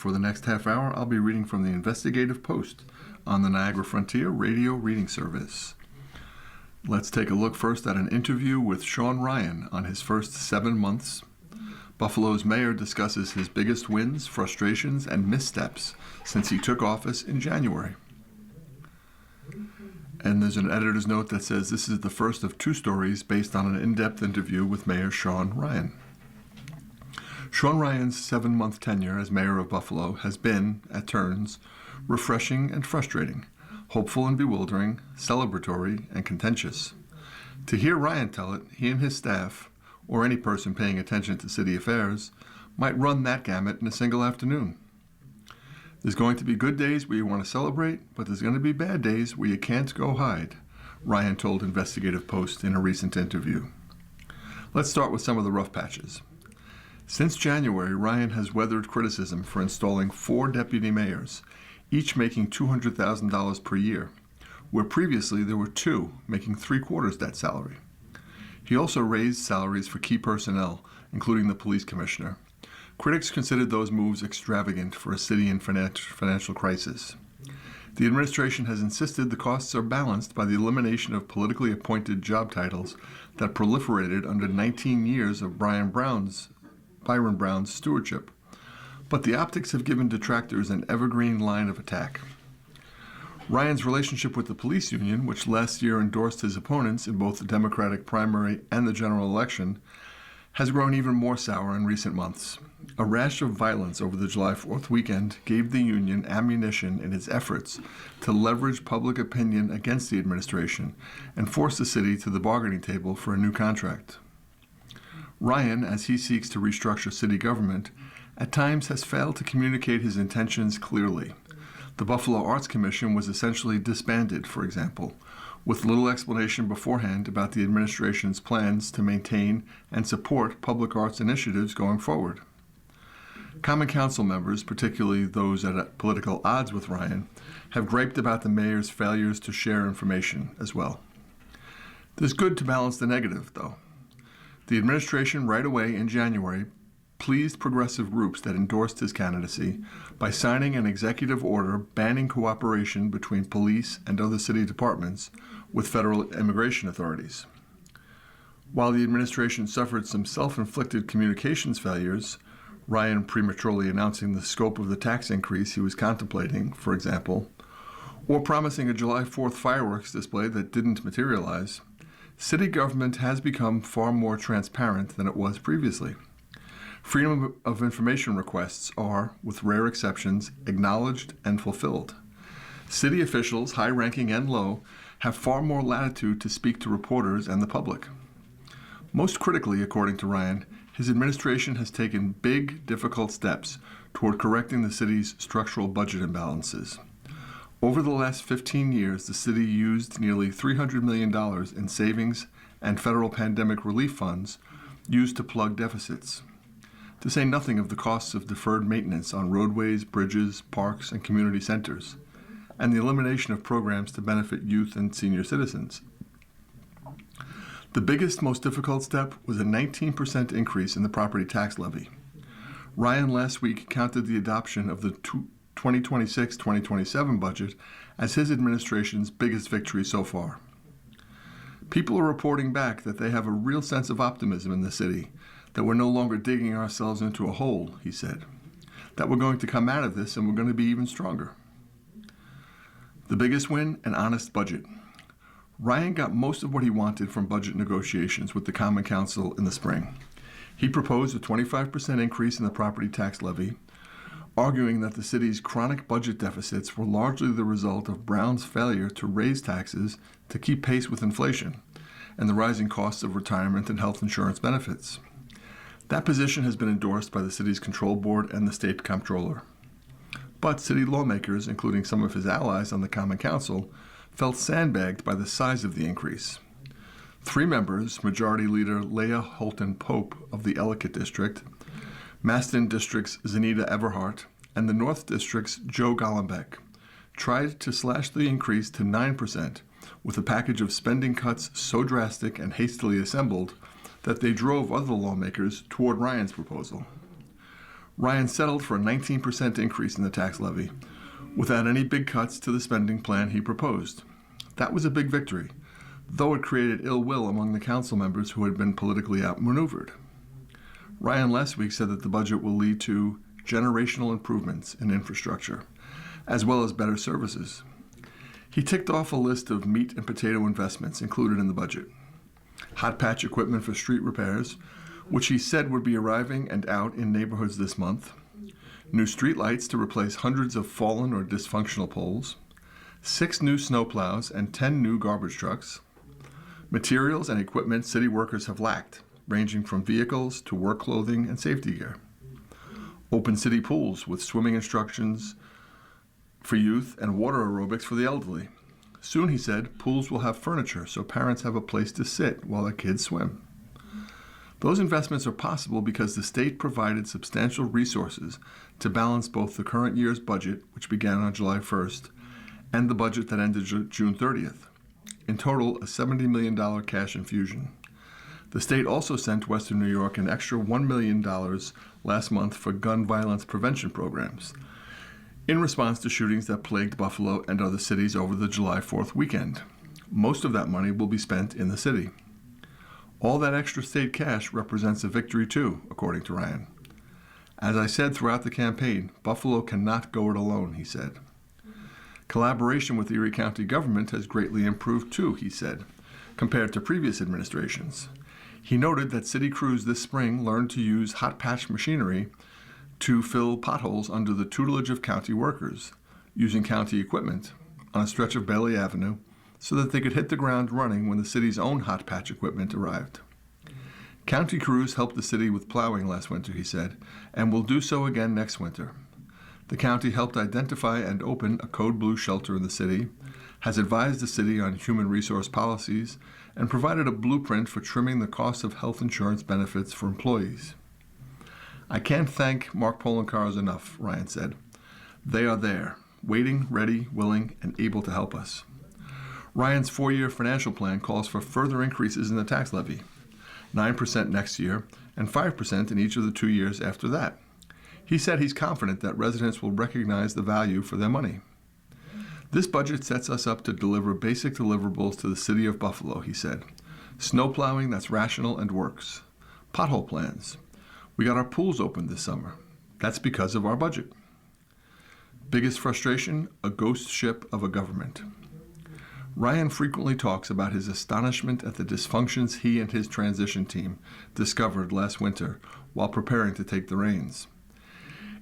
for the next half hour, I'll be reading from the Investigative Post on the Niagara Frontier Radio Reading Service. Let's take a look first at an interview with Sean Ryan on his first 7 months. Buffalo's mayor discusses his biggest wins, frustrations, and missteps since he took office in January. And there's an editor's note that says this is the first of 2 stories based on an in-depth interview with Mayor Sean Ryan. Sean Ryan's 7-month tenure as mayor of Buffalo has been, at turns, refreshing and frustrating, hopeful and bewildering, celebratory and contentious. To hear Ryan tell it, he and his staff, or any person paying attention to city affairs, might run that gamut in a single afternoon. There's going to be good days where you want to celebrate, but there's going to be bad days where you can't go hide, Ryan told Investigative Post in a recent interview. Let's start with some of the rough patches. Since January, Ryan has weathered criticism for installing 4 deputy mayors, each making $200,000 per year, where previously there were 2 making 3/4 that salary. He also raised salaries for key personnel, including the police commissioner. Critics considered those moves extravagant for a city in financial crisis. The administration has insisted the costs are balanced by the elimination of politically appointed job titles that proliferated under 19 years of Byron Brown's stewardship. But the optics have given detractors an evergreen line of attack. Ryan's relationship with the police union, which last year endorsed his opponents in both the Democratic primary and the general election, has grown even more sour in recent months. A rash of violence over the July 4th weekend gave the union ammunition in its efforts to leverage public opinion against the administration and force the city to the bargaining table for a new contract. Ryan, as he seeks to restructure city government, at times has failed to communicate his intentions clearly. The Buffalo Arts Commission was essentially disbanded, for example, with little explanation beforehand about the administration's plans to maintain and support public arts initiatives going forward. Common Council members, particularly those at political odds with Ryan, have griped about the mayor's failures to share information as well. There's good to balance the negative, though. The administration right away in January pleased progressive groups that endorsed his candidacy by signing an executive order banning cooperation between police and other city departments with federal immigration authorities. While the administration suffered some self-inflicted communications failures, Ryan prematurely announcing the scope of the tax increase he was contemplating, for example, or promising a July 4th fireworks display that didn't materialize, city government has become far more transparent than it was previously. Freedom of information requests are, with rare exceptions, acknowledged and fulfilled. City officials, high-ranking and low, have far more latitude to speak to reporters and the public. Most critically, according to Ryan, his administration has taken big, difficult steps toward correcting the city's structural budget imbalances. Over the last 15 years, the city used nearly $300 million in savings and federal pandemic relief funds used to plug deficits, to say nothing of the costs of deferred maintenance on roadways, bridges, parks, and community centers, and the elimination of programs to benefit youth and senior citizens. The biggest, most difficult step was a 19% increase in the property tax levy. Ryan last week counted the adoption of the 2026-2027 budget as his administration's biggest victory so far. People are reporting back that they have a real sense of optimism in the city, that we're no longer digging ourselves into a hole, he said, that we're going to come out of this and we're going to be even stronger. The biggest win, an honest budget. Ryan got most of what he wanted from budget negotiations with the Common Council in the spring. He proposed a 25% increase in the property tax levy, arguing that the city's chronic budget deficits were largely the result of Brown's failure to raise taxes to keep pace with inflation and the rising costs of retirement and health insurance benefits. That position has been endorsed by the city's control board and the state comptroller. But city lawmakers, including some of his allies on the Common Council, felt sandbagged by the size of the increase. 3 members, Majority Leader Leah Holton Pope of the Ellicott District, Maston District's Zenita Everhart, and the North District's Joe Golombek, tried to slash the increase to 9% with a package of spending cuts so drastic and hastily assembled that they drove other lawmakers toward Ryan's proposal. Ryan settled for a 19% increase in the tax levy, without any big cuts to the spending plan he proposed. That was a big victory, though it created ill will among the council members who had been politically outmaneuvered. Ryan last week said that the budget will lead to generational improvements in infrastructure, as well as better services. He ticked off a list of meat and potato investments included in the budget. Hot patch equipment for street repairs, which he said would be arriving and out in neighborhoods this month. New streetlights to replace hundreds of fallen or dysfunctional poles. 6 new snowplows and 10 new garbage trucks. Materials and equipment city workers have lacked, ranging from vehicles to work clothing and safety gear. Open city pools with swimming instructions for youth and water aerobics for the elderly. Soon, he said, pools will have furniture so parents have a place to sit while their kids swim. Those investments are possible because the state provided substantial resources to balance both the current year's budget, which began on July 1st, and the budget that ended June 30th. In total, a $70 million cash infusion. The state also sent Western New York an extra $1 million last month for gun violence prevention programs, in response to shootings that plagued Buffalo and other cities over the July 4th weekend. Most of that money will be spent in the city. All that extra state cash represents a victory too, according to Ryan. As I said throughout the campaign, Buffalo cannot go it alone, he said. Collaboration with the Erie County government has greatly improved too, he said, compared to previous administrations. He noted that city crews this spring learned to use hot patch machinery to fill potholes under the tutelage of county workers, using county equipment on a stretch of Bailey Avenue so that they could hit the ground running when the city's own hot patch equipment arrived. County crews helped the city with plowing last winter, he said, and will do so again next winter. The county helped identify and open a Code Blue shelter in the city, has advised the city on human resource policies, and provided a blueprint for trimming the cost of health insurance benefits for employees. I can't thank Mark Poloncarz enough, Ryan said. They are there, waiting, ready, willing, and able to help us. Ryan's 4-year financial plan calls for further increases in the tax levy, 9% next year and 5% in each of the 2 years after that. He said he's confident that residents will recognize the value for their money. This budget sets us up to deliver basic deliverables to the city of Buffalo, he said. Snow plowing that's rational and works. Pothole plans. We got our pools open this summer. That's because of our budget. Biggest frustration, a ghost ship of a government. Ryan frequently talks about his astonishment at the dysfunctions he and his transition team discovered last winter while preparing to take the reins.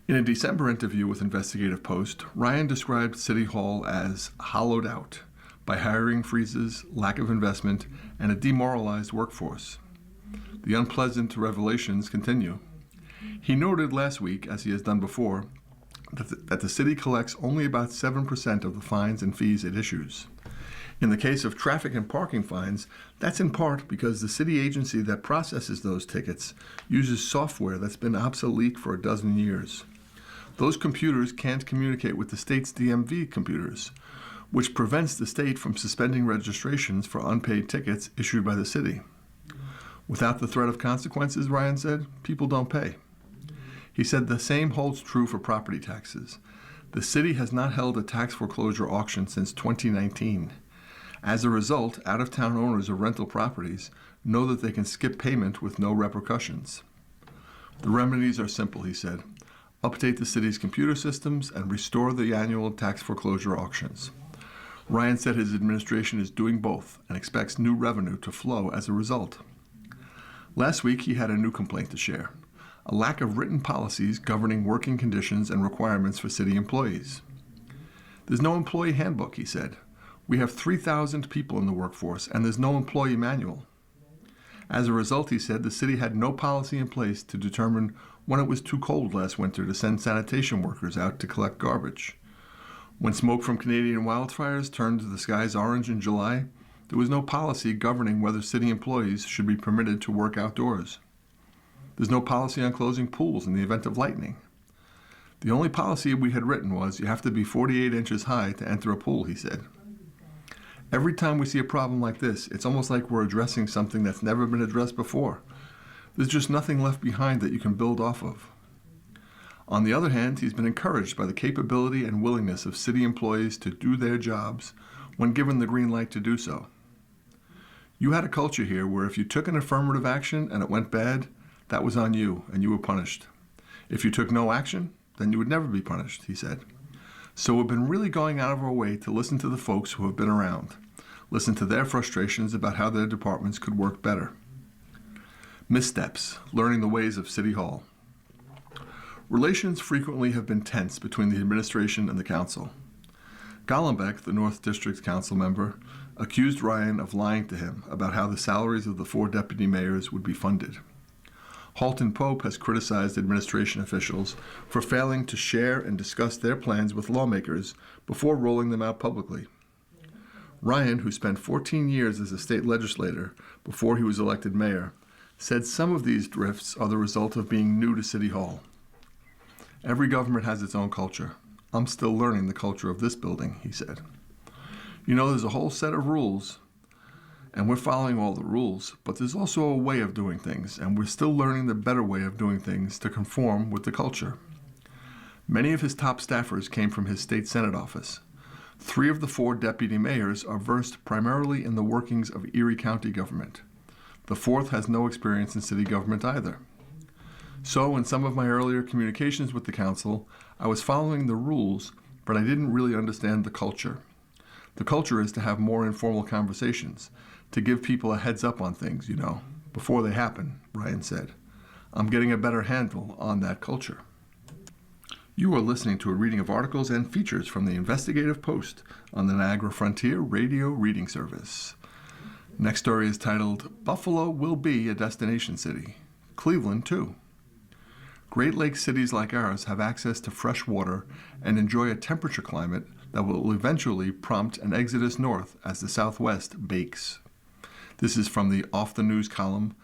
In a December interview with Investigative Post, Ryan described City Hall as hollowed out by hiring freezes, lack of investment, and a demoralized workforce. The unpleasant revelations continue. He noted last week, as he has done before, that the city collects only about 7% of the fines and fees it issues. In the case of traffic and parking fines, that's in part because the city agency that processes those tickets uses software that's been obsolete for a dozen years. Those computers can't communicate with the state's DMV computers, which prevents the state from suspending registrations for unpaid tickets issued by the city. Without the threat of consequences, Ryan said, people don't pay. He said the same holds true for property taxes. The city has not held a tax foreclosure auction since 2019. As a result, out-of-town owners of rental properties know that they can skip payment with no repercussions. The remedies are simple, he said. Update the city's computer systems and restore the annual tax foreclosure auctions. Ryan said his administration is doing both and expects new revenue to flow as a result. Last week, he had a new complaint to share, a lack of written policies governing working conditions and requirements for city employees. There's no employee handbook, he said. We have 3,000 people in the workforce, and there's no employee manual. As a result, he said, the city had no policy in place to determine when it was too cold last winter to send sanitation workers out to collect garbage. When smoke from Canadian wildfires turned the skies orange in July, there was no policy governing whether city employees should be permitted to work outdoors. There's no policy on closing pools in the event of lightning. The only policy we had written was you have to be 48 inches high to enter a pool, he said. Every time we see a problem like this, it's almost like we're addressing something that's never been addressed before. There's just nothing left behind that you can build off of. On the other hand, he's been encouraged by the capability and willingness of city employees to do their jobs when given the green light to do so. You had a culture here where if you took an affirmative action and it went bad, that was on you and you were punished. If you took no action, then you would never be punished, he said. So we've been really going out of our way to listen to the folks who have been around, listen to their frustrations about how their departments could work better. Missteps, learning the ways of City Hall. Relations frequently have been tense between the administration and the council. Gollenbeck, the North District Council member, accused Ryan of lying to him about how the salaries of the 4 deputy mayors would be funded. Halton Pope has criticized administration officials for failing to share and discuss their plans with lawmakers before rolling them out publicly. Ryan, who spent 14 years as a state legislator before he was elected mayor, said some of these drifts are the result of being new to City Hall. Every government has its own culture. I'm still learning the culture of this building, he said. You know, there's a whole set of rules, and we're following all the rules, but there's also a way of doing things, and we're still learning the better way of doing things to conform with the culture. Many of his top staffers came from his state Senate office. 3 of the 4 deputy mayors are versed primarily in the workings of Erie County government. The 4th has no experience in city government either. So in some of my earlier communications with the council, I was following the rules, but I didn't really understand the culture. The culture is to have more informal conversations, to give people a heads up on things, before they happen, Ryan said. I'm getting a better handle on that culture. You are listening to a reading of articles and features from the Investigative Post on the Niagara Frontier Radio Reading Service. Next story is titled, Buffalo Will Be a Destination City. Cleveland, too. Great Lakes cities like ours have access to fresh water and enjoy a temperature climate that will eventually prompt an exodus north as the Southwest bakes. This is from the Off the News column,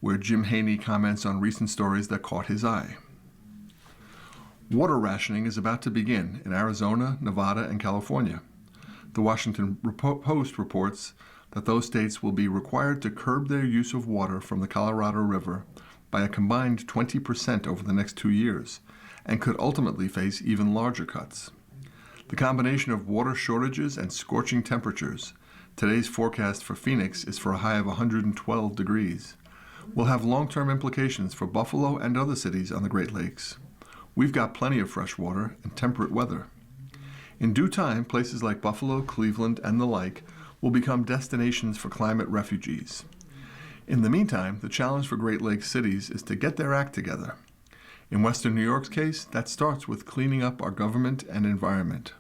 where Jim Haney comments on recent stories that caught his eye. Water rationing is about to begin in Arizona, Nevada, and California. The Washington Post reports that those states will be required to curb their use of water from the Colorado River by a combined 20% over the next 2 years, and could ultimately face even larger cuts. The combination of water shortages and scorching temperatures, today's forecast for Phoenix is for a high of 112 degrees, will have long-term implications for Buffalo and other cities on the Great Lakes. We've got plenty of fresh water and temperate weather. In due time, places like Buffalo, Cleveland, and the like will become destinations for climate refugees. In the meantime, the challenge for Great Lakes cities is to get their act together. In Western New York's case, that starts with cleaning up our government and environment.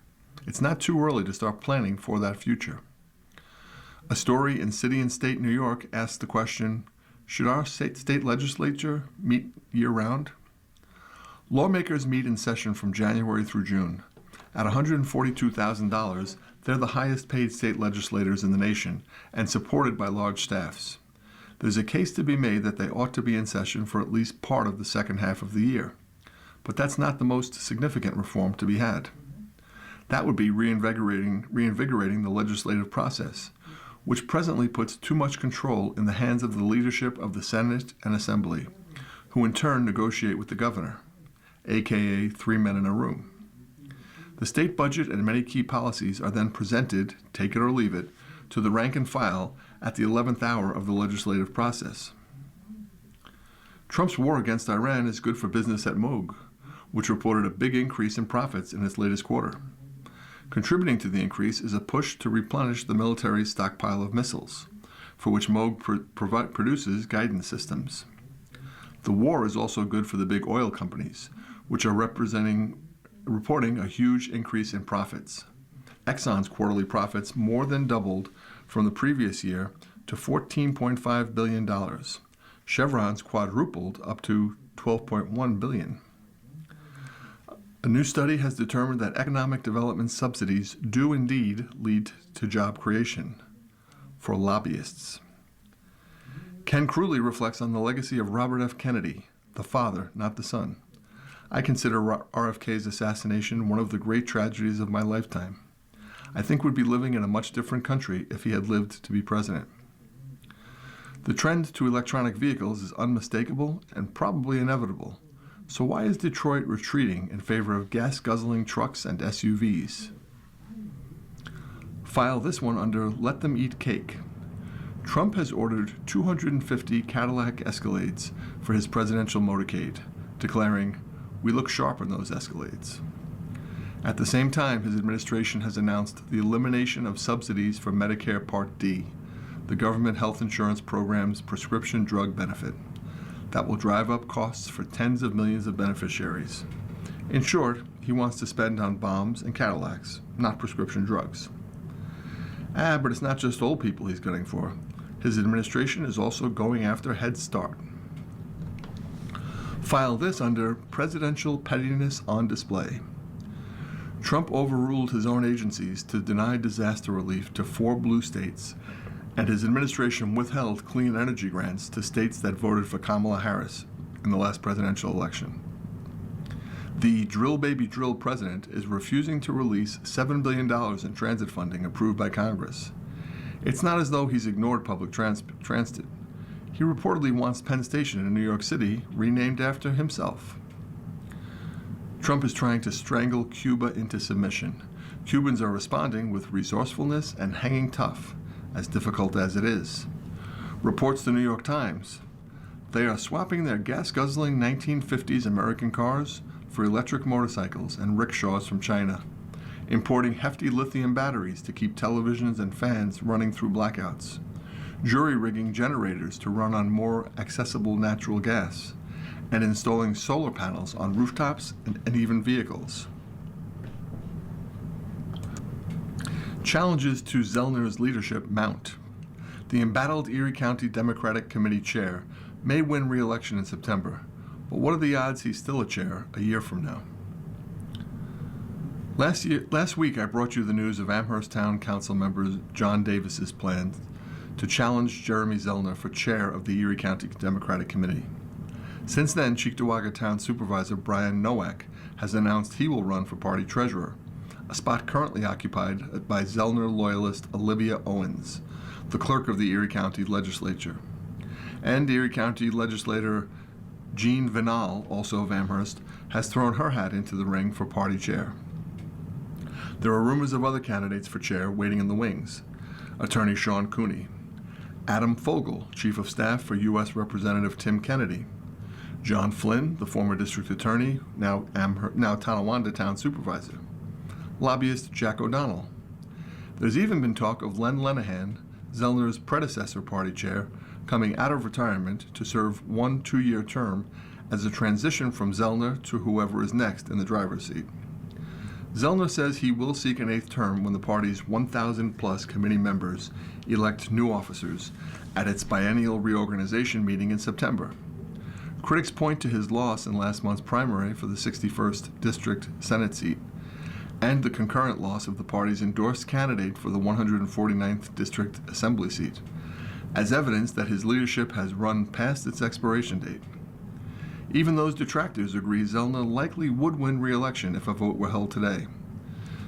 It's not too early to start planning for that future. A story in City and State New York asks the question, should our state legislature meet year-round? Lawmakers meet in session from January through June. At $142,000, they're the highest paid state legislators in the nation and supported by large staffs. There's a case to be made that they ought to be in session for at least part of the second half of the year. But that's not the most significant reform to be had. That would be reinvigorating the legislative process, which presently puts too much control in the hands of the leadership of the Senate and Assembly, who in turn negotiate with the governor, aka 3 men in a room. The state budget and many key policies are then presented, take it or leave it, to the rank and file at the 11th hour of the legislative process. Trump's war against Iran is good for business at Moog, which reported a big increase in profits in its latest quarter. Contributing to the increase is a push to replenish the military's stockpile of missiles, for which Moog produces guidance systems. The war is also good for the big oil companies, which are reporting a huge increase in profits. Exxon's quarterly profits more than doubled from the previous year to $14.5 billion. Chevron's quadrupled up to $12.1 billion. A new study has determined that economic development subsidies do indeed lead to job creation for lobbyists. Ken Crewley reflects on the legacy of Robert F. Kennedy, the father, not the son. I consider RFK's assassination one of the great tragedies of my lifetime. I think we'd be living in a much different country if he had lived to be president. The trend to electronic vehicles is unmistakable and probably inevitable. So why is Detroit retreating in favor of gas-guzzling trucks and SUVs? File this one under Let Them Eat Cake. Trump has ordered 250 Cadillac Escalades for his presidential motorcade, declaring, "We look sharp in those Escalades." At the same time, his administration has announced the elimination of subsidies for Medicare Part D, the government health insurance program's prescription drug benefit. That will drive up costs for tens of millions of beneficiaries. In short, he wants to spend on bombs and Cadillacs, not prescription drugs. But it's not just old people he's gunning for. His administration is also going after Head Start. File this under Presidential Pettiness on Display. Trump overruled his own agencies to deny disaster relief to 4 blue states, and his administration withheld clean energy grants to states that voted for Kamala Harris in the last presidential election. The drill baby drill president is refusing to release $7 billion in transit funding approved by Congress. It's not as though he's ignored public transit. He reportedly wants Penn Station in New York City renamed after himself. Trump is trying to strangle Cuba into submission. Cubans are responding with resourcefulness and hanging tough, as difficult as it is. Reports the New York Times. They are swapping their gas-guzzling 1950s American cars for electric motorcycles and rickshaws from China, importing hefty lithium batteries to keep televisions and fans running through blackouts, jury-rigging generators to run on more accessible natural gas, and installing solar panels on rooftops and even vehicles. Challenges to Zellner's leadership mount. The embattled Erie County Democratic Committee chair may win re-election in September, but what are the odds he's still a chair a year from now? Last week, I brought you the news of Amherst Town Council member John Davis's plans to challenge Jeremy Zellner for chair of the Erie County Democratic Committee. Since then, Cheektowaga Town Supervisor Brian Nowak has announced he will run for party treasurer, a spot currently occupied by Zellner loyalist Olivia Owens, the clerk of the Erie County Legislature. And Erie County legislator Jean Vinal, also of Amherst, has thrown her hat into the ring for party chair. There are rumors of other candidates for chair waiting in the wings. Attorney Sean Cooney, Adam Fogel, Chief of Staff for U.S. Representative Tim Kennedy, John Flynn, the former district attorney, now Tonawanda Town Supervisor, lobbyist Jack O'Donnell. There's even been talk of Len Lenehan, Zellner's predecessor party chair, coming out of retirement to serve 1 2-year term as a transition from Zellner to whoever is next in the driver's seat. Zellner says he will seek an 8th term when the party's 1,000-plus committee members elect new officers at its biennial reorganization meeting in September. Critics point to his loss in last month's primary for the 61st District Senate seat and the concurrent loss of the party's endorsed candidate for the 149th District Assembly seat as evidence that his leadership has run past its expiration date. Even those detractors agree Zellner likely would win re-election if a vote were held today.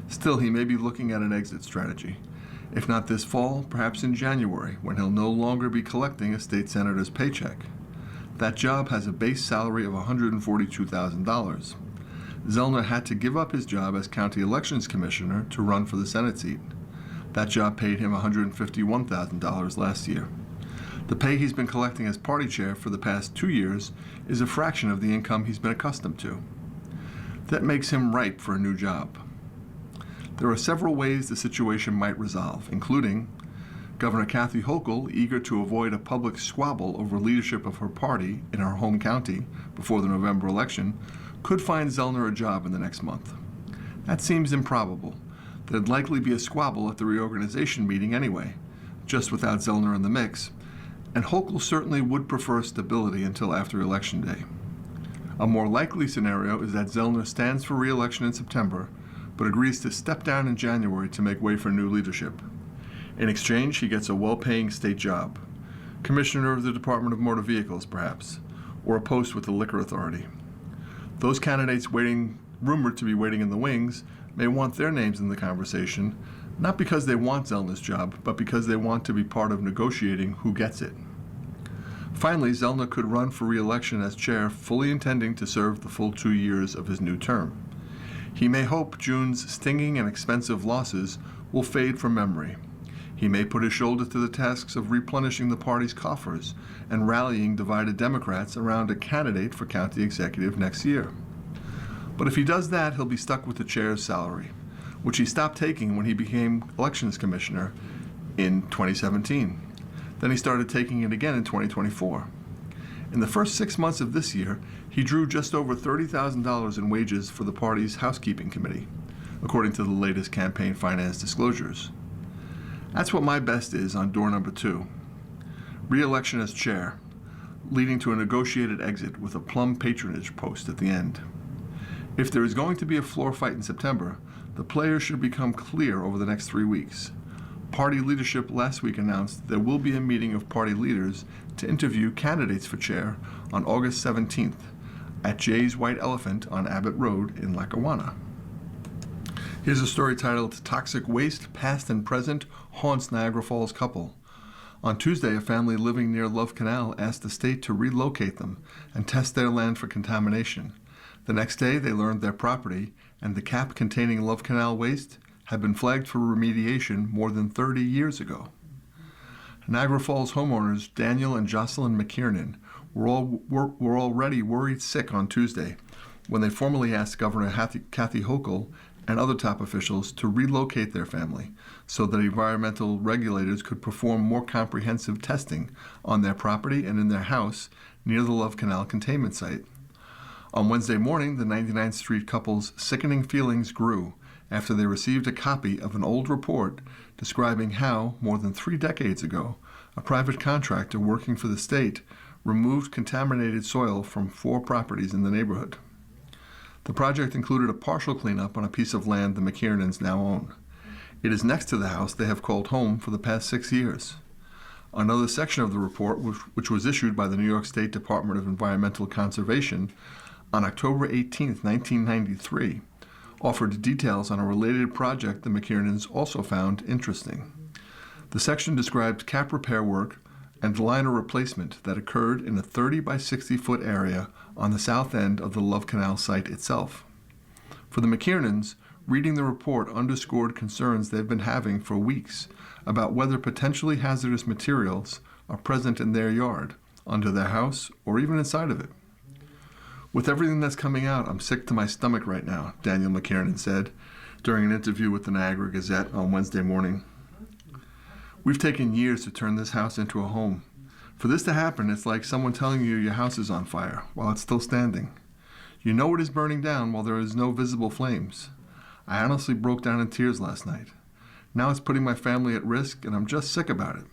Still, he may be looking at an exit strategy. If not this fall, perhaps in January, when he'll no longer be collecting a state senator's paycheck. That job has a base salary of $142,000. Zellner had to give up his job as county elections commissioner to run for the Senate seat. That job paid him $151,000 last year. The pay he's been collecting as party chair for the past 2 years is a fraction of the income he's been accustomed to. That makes him ripe for a new job. There are several ways the situation might resolve, including Governor Kathy Hochul, eager to avoid a public squabble over leadership of her party in her home county before the November election, could find Zellner a job in the next month. That seems improbable. There'd likely be a squabble at the reorganization meeting anyway, just without Zellner in the mix, and Hochul certainly would prefer stability until after Election Day. A more likely scenario is that Zellner stands for re-election in September, but agrees to step down in January to make way for new leadership. In exchange, he gets a well-paying state job, commissioner of the Department of Motor Vehicles, perhaps, or a post with the Liquor Authority. Those candidates rumored to be waiting in the wings may want their names in the conversation, not because they want Zellner's job, but because they want to be part of negotiating who gets it. Finally, Zellner could run for re-election as chair, fully intending to serve the full 2 years of his new term. He may hope June's stinging and expensive losses will fade from memory. He may put his shoulder to the tasks of replenishing the party's coffers and rallying divided Democrats around a candidate for county executive next year. But if he does that, he'll be stuck with the chair's salary, which he stopped taking when he became elections commissioner in 2017. Then he started taking it again in 2024. In the first 6 months of this year, he drew just over $30,000 in wages for the party's housekeeping committee, according to the latest campaign finance disclosures. That's what my best is on door number 2. Re-election as chair, leading to a negotiated exit with a plum patronage post at the end. If there is going to be a floor fight in September, the players should become clear over the next 3 weeks. Party leadership last week announced there will be a meeting of party leaders to interview candidates for chair on August 17th at Jay's White Elephant on Abbott Road in Lackawanna. Here's a story titled "Toxic Waste, Past and Present Haunts Niagara Falls Couple." On Tuesday, a family living near Love Canal asked the state to relocate them and test their land for contamination. The next day, they learned their property and the cap containing Love Canal waste had been flagged for remediation more than 30 years ago. Niagara Falls homeowners Daniel and Jocelyn McKiernan were already worried sick on Tuesday when they formally asked Governor Kathy Hochul and other top officials to relocate their family so that environmental regulators could perform more comprehensive testing on their property and in their house near the Love Canal containment site. On Wednesday morning, the 99th Street couple's sickening feelings grew after they received a copy of an old report describing how, more than 3 decades ago, a private contractor working for the state removed contaminated soil from 4 properties in the neighborhood. The project included a partial cleanup on a piece of land the McKiernans now own. It is next to the house they have called home for the past 6 years. Another section of the report, which was issued by the New York State Department of Environmental Conservation on October 18, 1993, offered details on a related project the McKiernans also found interesting. The section described cap repair work and liner replacement that occurred in a 30 by 60 foot area on the south end of the Love Canal site itself. For the McKiernans, reading the report underscored concerns they've been having for weeks about whether potentially hazardous materials are present in their yard, under their house, or even inside of it. "With everything that's coming out, I'm sick to my stomach right now," Daniel McKiernan said during an interview with the Niagara Gazette on Wednesday morning. "We've taken years to turn this house into a home. For this to happen, it's like someone telling you your house is on fire while it's still standing. You know it is burning down while there is no visible flames. I honestly broke down in tears last night. Now it's putting my family at risk, and I'm just sick about it."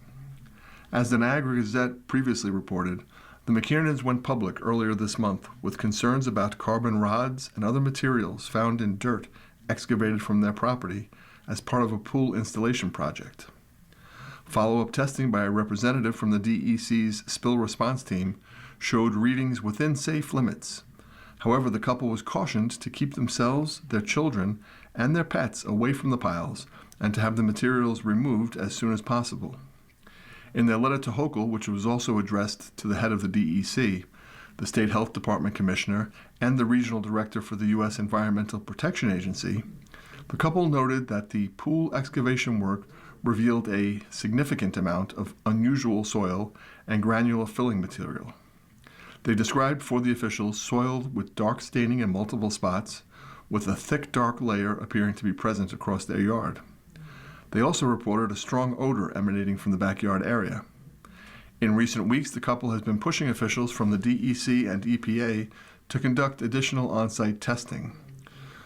As the Niagara Gazette previously reported, the McKiernans went public earlier this month with concerns about carbon rods and other materials found in dirt excavated from their property as part of a pool installation project. Follow-up testing by a representative from the DEC's spill response team showed readings within safe limits. However, the couple was cautioned to keep themselves, their children, and their pets away from the piles and to have the materials removed as soon as possible. In their letter to Hochul, which was also addressed to the head of the DEC, the State Health Department Commissioner, and the Regional Director for the U.S. Environmental Protection Agency, the couple noted that the pool excavation work revealed a significant amount of unusual soil and granular filling material. They described for the officials soil with dark staining in multiple spots, with a thick dark layer appearing to be present across their yard. They also reported a strong odor emanating from the backyard area. In recent weeks, the couple has been pushing officials from the DEC and EPA to conduct additional on-site testing.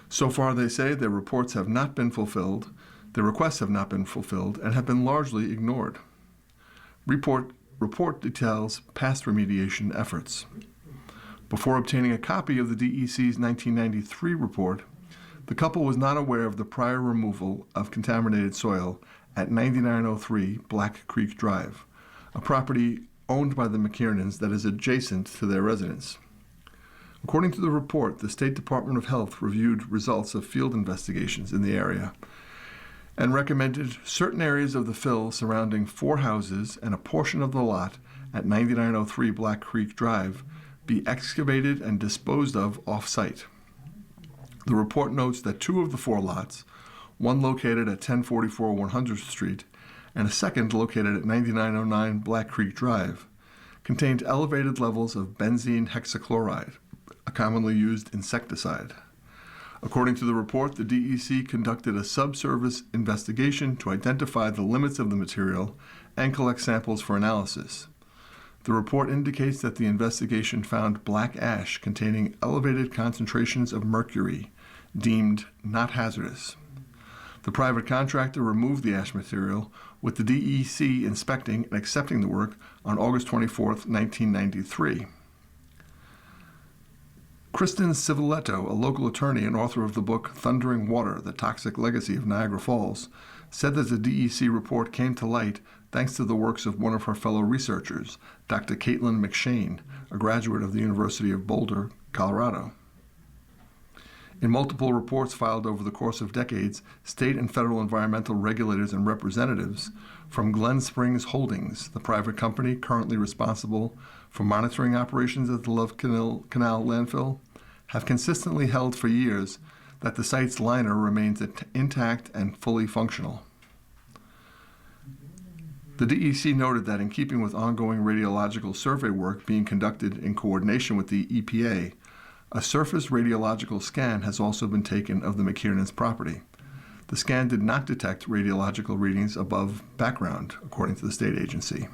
So far, they say their requests have not been fulfilled, and have been largely ignored. Report details past remediation efforts. Before obtaining a copy of the DEC's 1993 report, the couple was not aware of the prior removal of contaminated soil at 9903 Black Creek Drive, a property owned by the McKiernans that is adjacent to their residence. According to the report, the State Department of Health reviewed results of field investigations in the area and recommended certain areas of the fill surrounding 4 houses and a portion of the lot at 9903 Black Creek Drive be excavated and disposed of off-site. The report notes that 2 of the 4 lots, one located at 1044 100th Street and a second located at 9909 Black Creek Drive, contained elevated levels of benzene hexachloride, a commonly used insecticide. According to the report, the DEC conducted a subsurface investigation to identify the limits of the material and collect samples for analysis. The report indicates that the investigation found black ash containing elevated concentrations of mercury, deemed not hazardous. The private contractor removed the ash material, with the DEC inspecting and accepting the work on August 24, 1993. Kristen Civiletto, a local attorney and author of the book Thundering Water, The Toxic Legacy of Niagara Falls, said that the DEC report came to light thanks to the works of one of her fellow researchers, Dr. Caitlin McShane, a graduate of the University of Boulder, Colorado. In multiple reports filed over the course of decades, state and federal environmental regulators and representatives from Glen Springs Holdings, the private company currently responsible for monitoring operations at the Love Canal landfill, have consistently held for years that the site's liner remains intact and fully functional. The DEC noted that in keeping with ongoing radiological survey work being conducted in coordination with the EPA, a surface radiological scan has also been taken of the McKiernan's property. The scan did not detect radiological readings above background, according to the state agency.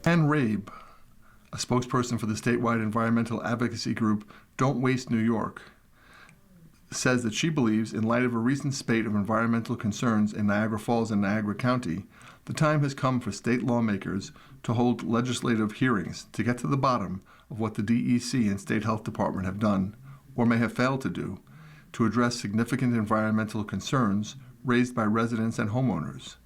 Ann Rabe, a spokesperson for the statewide environmental advocacy group Don't Waste New York, says that she believes, in light of a recent spate of environmental concerns in Niagara Falls and Niagara County, the time has come for state lawmakers to hold legislative hearings to get to the bottom of what the DEC and State Health Department have done, or may have failed to do, to address significant environmental concerns raised by residents and homeowners.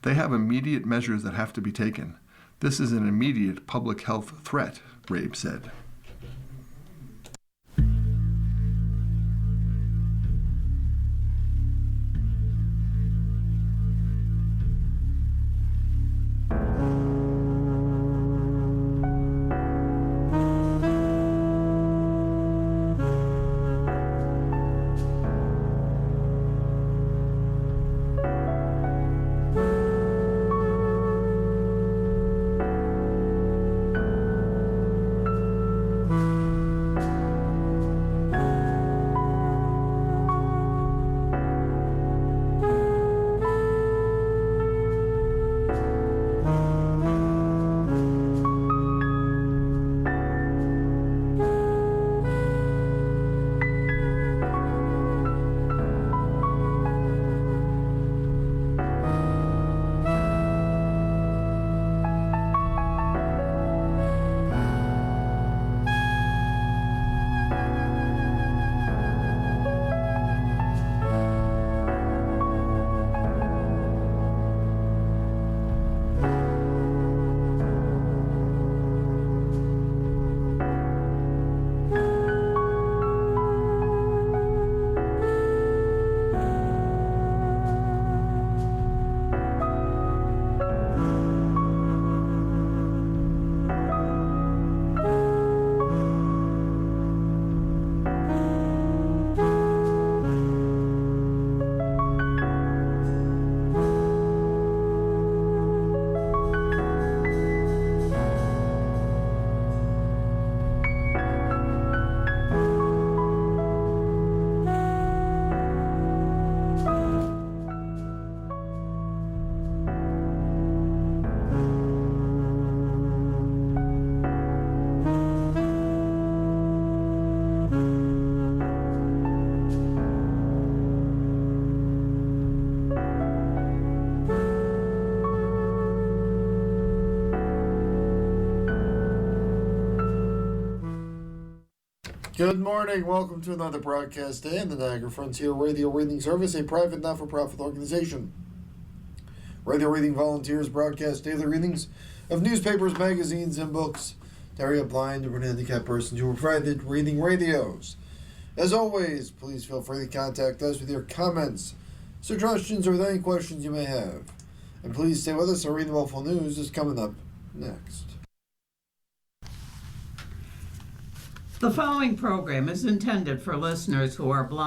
They have immediate measures that have to be taken. This is an immediate public health threat, Rabe said. Good morning. Welcome to another broadcast day in the Niagara Frontier Radio Reading Service, a private not-for-profit organization. Radio Reading volunteers broadcast daily readings of newspapers, magazines, and books to area blind or handicapped persons who are provided reading radios. As always, please feel free to contact us with your comments, suggestions, or with any questions you may have. And please stay with us. Our Reading the Buffalo News is coming up next. The following program is intended for listeners who are blind.